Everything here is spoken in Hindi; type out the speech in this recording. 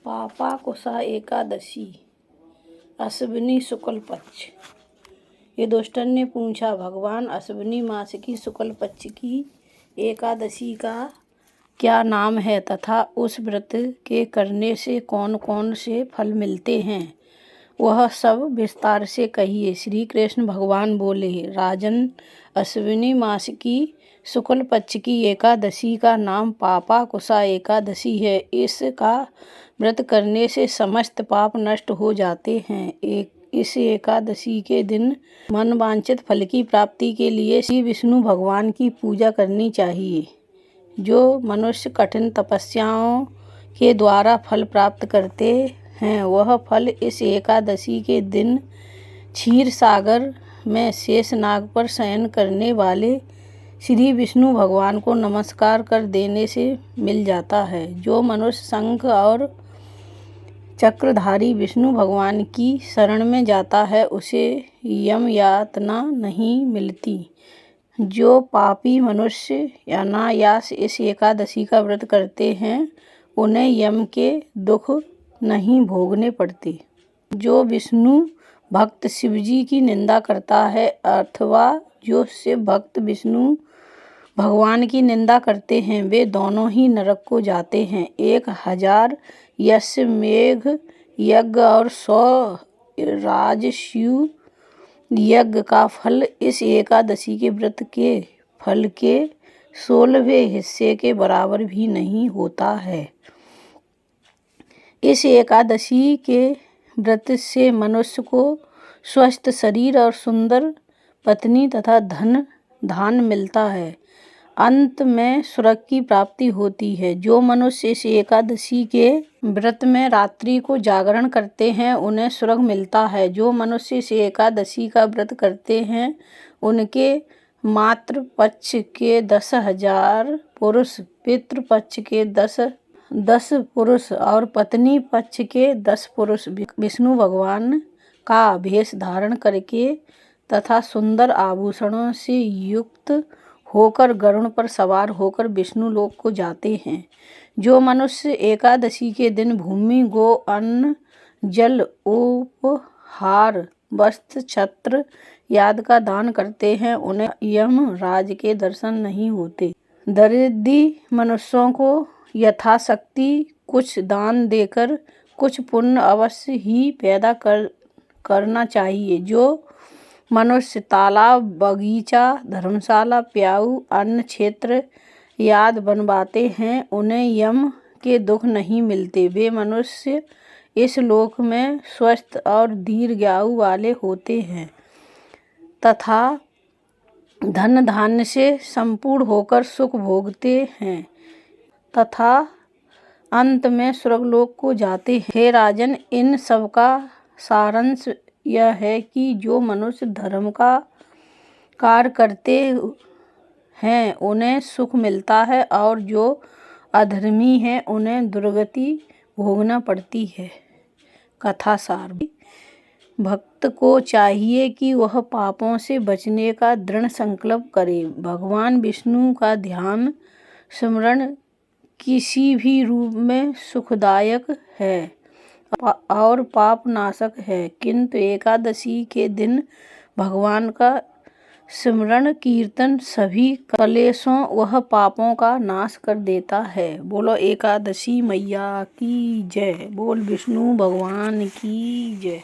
पापाकुशा एकादशी अश्विनी शुक्ल पक्ष। युधिष्ठिर ने पूछा, भगवान, अश्विनी मास की शुक्ल पक्ष की एकादशी का क्या नाम है तथा उस व्रत के करने से कौन कौन से फल मिलते हैं, वह सब विस्तार से कहिए। श्री कृष्ण भगवान बोले, राजन, अश्विनी मास की शुक्ल पक्ष की एकादशी का नाम पापाकुशा एकादशी है। इसका व्रत करने से समस्त पाप नष्ट हो जाते हैं। इस एकादशी के दिन मनवांछित फल की प्राप्ति के लिए श्री विष्णु भगवान की पूजा करनी चाहिए। जो मनुष्य कठिन तपस्याओं के द्वारा फल प्राप्त करते हैं, वह फल इस एकादशी के दिन क्षीर सागर में शेषनाग पर शयन करने वाले श्री विष्णु भगवान को नमस्कार कर देने से मिल जाता है। जो मनुष्य शंख और चक्रधारी विष्णु भगवान की शरण में जाता है, उसे यम यातना नहीं मिलती। जो पापी मनुष्य अनायास इस एकादशी का व्रत करते हैं, उन्हें यम के दुख नहीं भोगने पड़ते। जो विष्णु भक्त शिवजी की निंदा करता है अथवा जो शिव भक्त विष्णु भगवान की निंदा करते हैं, वे दोनों ही नरक को जाते हैं। 1000 अश्वमेध यज्ञ और 100 राजसूय यज्ञ का फल इस एकादशी के व्रत के फल के 16वें हिस्से के बराबर भी नहीं होता है। इस एकादशी के व्रत से मनुष्य को स्वस्थ शरीर और सुंदर पत्नी तथा धन धान मिलता है। अंत में स्वर्ग की प्राप्ति होती है। जो मनुष्य इस एकादशी के व्रत में रात्रि को जागरण करते हैं, उन्हें स्वर्ग मिलता है। जो मनुष्य इस एकादशी का व्रत करते हैं, उनके मातृ पक्ष के 10,000 पुरुष, पितृ पक्ष के 10 पुरुष और पत्नी पक्ष के 10 पुरुष विष्णु भगवान का भेष धारण करके तथा सुंदर आभूषणों से युक्त होकर गरुड़ पर सवार होकर विष्णु लोक को जाते हैं। जो मनुष्य एकादशी के दिन भूमि, गो, अन्न, जल, उपहार, वस्त्र, छत्र आदि का दान करते हैं, उन्हें यमराज के दर्शन नहीं होते। दरिद्री मनुष्यों को यथाशक्ति कुछ दान देकर कुछ पुण्य अवश्य ही पैदा करना चाहिए। जो मनुष्य तालाब, बगीचा, धर्मशाला, प्याऊ, अन्न क्षेत्र आदि बनवाते हैं, उन्हें यम के दुख नहीं मिलते। वे मनुष्य इस लोक में स्वस्थ और दीर्घायु वाले होते हैं तथा धन धान्य से संपूर्ण होकर सुख भोगते हैं तथा अंत में स्वर्गलोक को जाते हैं। हे राजन, इन सब का सारांश यह है कि जो मनुष्य धर्म का कार्य करते हैं, उन्हें सुख मिलता है और जो अधर्मी हैं, उन्हें दुर्गति भोगना पड़ती है। कथा सार। भक्त को चाहिए कि वह पापों से बचने का दृढ़ संकल्प करे। भगवान विष्णु का ध्यान स्मरण किसी भी रूप में सुखदायक है और पाप नाशक है, किंतु एकादशी के दिन भगवान का स्मरण कीर्तन सभी क्लेशों व पापों का नाश कर देता है। बोलो एकादशी मैया की जय। बोल विष्णु भगवान की जय।